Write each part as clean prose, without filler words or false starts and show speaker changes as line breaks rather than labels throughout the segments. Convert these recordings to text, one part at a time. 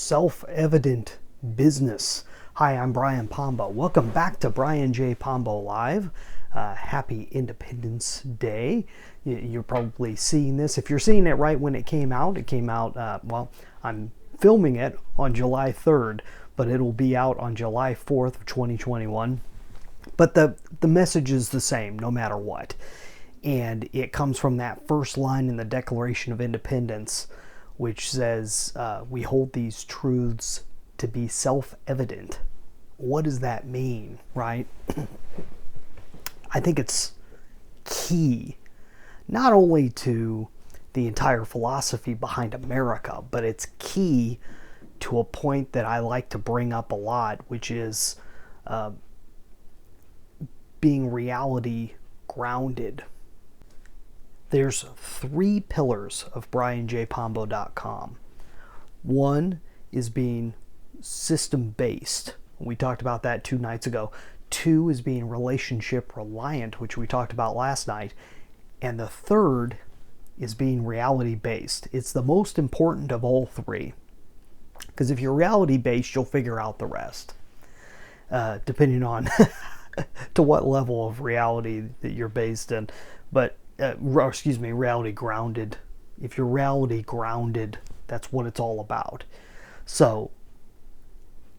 self-evident business. Hi, I'm Brian Pombo. Welcome back to Brian J. Pombo Live. Happy Independence Day. You're probably seeing this. If you're seeing it right when it came out, I'm filming it on July 3rd, but it'll be out on July 4th of 2021. But the message is the same no matter what. And it comes from that first line in the Declaration of Independence, which says, we hold these truths to be self-evident. What does that mean, right? I think it's key, not only to the entire philosophy behind America, but it's key to a point that I like to bring up a lot, which is being reality grounded. There's 3 pillars of brianjpombo.com. One is being system-based. We talked about that 2 nights ago. 2 is being relationship reliant, which we talked about last night. And the third is being reality-based. It's the most important of all 3. Because if you're reality-based, you'll figure out the rest. Depending on to what level of reality that you're based in. But reality grounded. If you're reality grounded, that's what it's all about. So,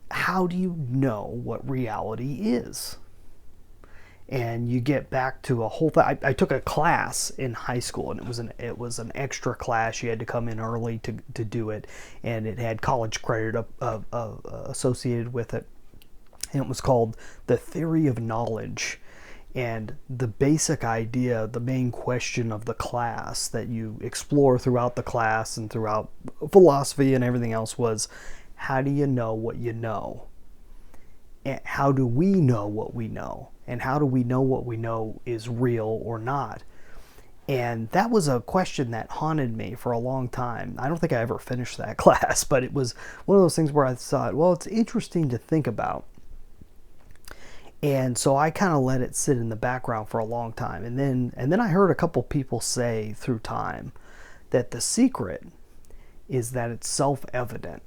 how do you know what reality is? And you get back to a whole thing. I took a class in high school, and it was an extra class. You had to come in early to do it, and it had college credit associated with it. And it was called The Theory of Knowledge. And the basic idea, the main question of the class that you explore throughout the class and throughout philosophy and everything else was, how do you know what you know? And how do we know what we know? And how do we know what we know is real or not? And that was a question that haunted me for a long time. I don't think I ever finished that class, but it was one of those things where I thought, well, it's interesting to think about. And so I kind of let it sit in the background for a long time. And then I heard a couple people say through time that the secret is that it's self-evident.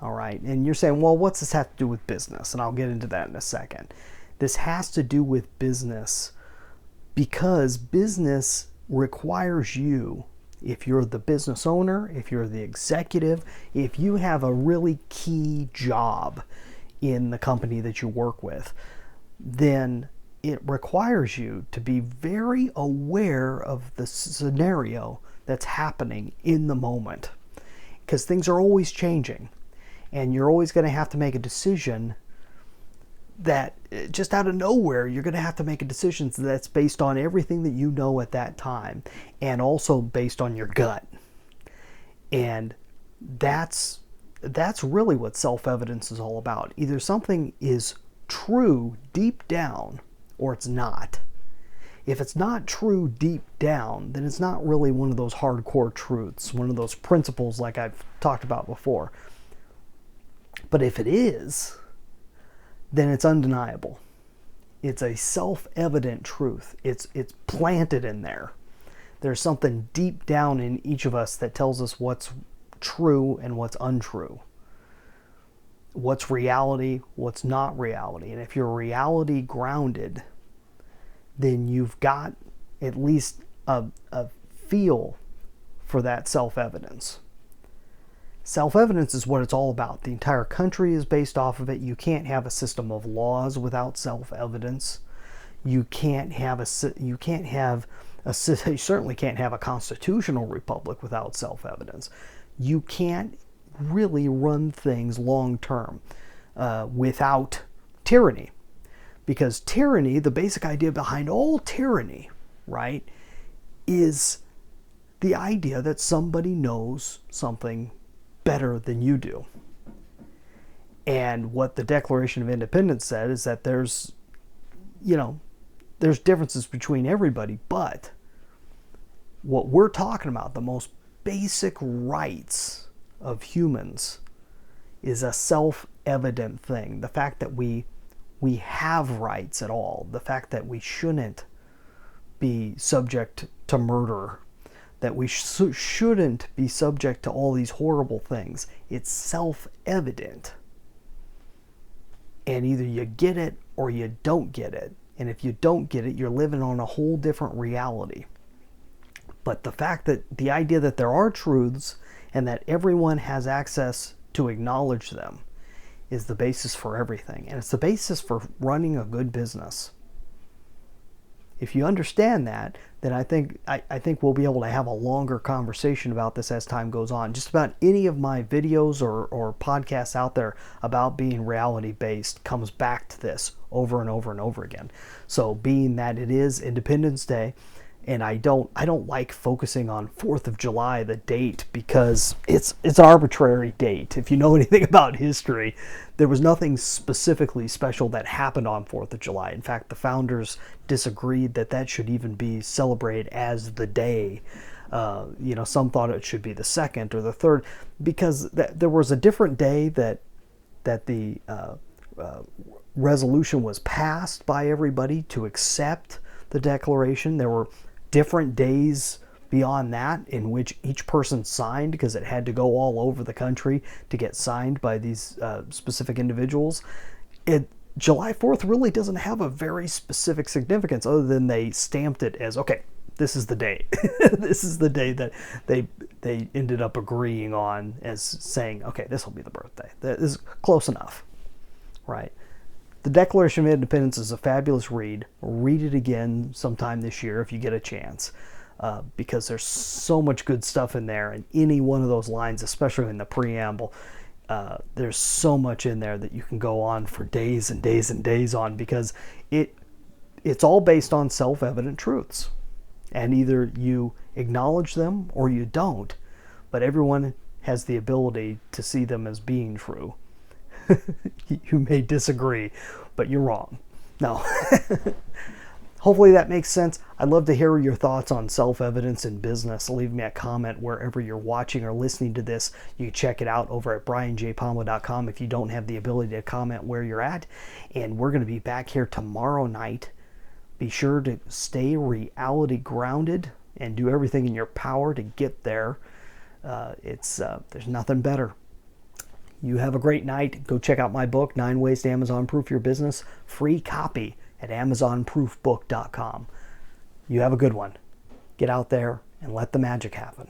All right. And you're saying, well, what's this have to do with business? And I'll get into that in a second. This has to do with business because business requires you, if you're the business owner, if you're the executive, if you have a really key job in the company that you work with, then it requires you to be very aware of the scenario that's happening in the moment. Because things are always changing. And you're always going to have to make a decision that just out of nowhere, you're going to have to make a decision that's based on everything that you know at that time. And also based on your gut. And that's really what self-evidence is all about. Either something is true deep down or it's not. If it's not true deep down, then it's not really one of those hardcore truths, one of those principles like I've talked about before. But if it is, then it's undeniable. It's a self-evident truth. It's planted in there. There's something deep down in each of us that tells us what's true and what's untrue. What's reality, what's not reality. And if you're reality grounded, then you've got at least a feel for that self-evidence. Self-evidence is what it's all about. The entire country is based off of it. You can't have a system of laws without self-evidence. You certainly can't have a constitutional republic without self-evidence. You can't really run things long term without tyranny, because tyranny, the basic idea behind all tyranny, right, is the idea that somebody knows something better than you do. And what the Declaration of Independence said is that there's differences between everybody, but what we're talking about, the most basic rights of humans, is a self-evident thing. The fact that we have rights at all, the fact that we shouldn't be subject to murder, that we shouldn't be subject to all these horrible things. It's self-evident. And either you get it or you don't get it. And if you don't get it, you're living on a whole different reality. But the fact that the idea that there are truths and that everyone has access to acknowledge them is the basis for everything. And it's the basis for running a good business. If you understand that, then I think we'll be able to have a longer conversation about this as time goes on. Just about any of my videos or podcasts out there about being reality-based comes back to this over and over and over again. So being that it is Independence Day, and I don't like focusing on 4th of July, the date, because it's an arbitrary date. If you know anything about history, there was nothing specifically special that happened on 4th of July. In fact, the founders disagreed that should even be celebrated as the day. Some thought it should be the 2nd or the 3rd, because there was a different day that the resolution was passed by everybody to accept the Declaration. There were different days beyond that in which each person signed, because it had to go all over the country to get signed by these specific individuals. July 4th really doesn't have a very specific significance other than they stamped it as, okay, this is the day. This is the day that they ended up agreeing on as saying, okay, this will be the birthday. That is close enough, right? The Declaration of Independence is a fabulous read. Read it again sometime this year if you get a chance, because there's so much good stuff in there. And any one of those lines, especially in the preamble, there's so much in there that you can go on for days and days and days on, because it's all based on self-evident truths. And either you acknowledge them or you don't. But everyone has the ability to see them as being true. You may disagree, but you're wrong. No. Hopefully that makes sense. I'd love to hear your thoughts on self-evidence in business. Leave me a comment wherever you're watching or listening to this. You can check it out over at brianjpombo.com if you don't have the ability to comment where you're at. And we're going to be back here tomorrow night. Be sure to stay reality grounded and do everything in your power to get there. There's nothing better. You have a great night. Go check out my book, 9 Ways to Amazon Proof Your Business. Free copy at amazonproofbook.com. You have a good one. Get out there and let the magic happen.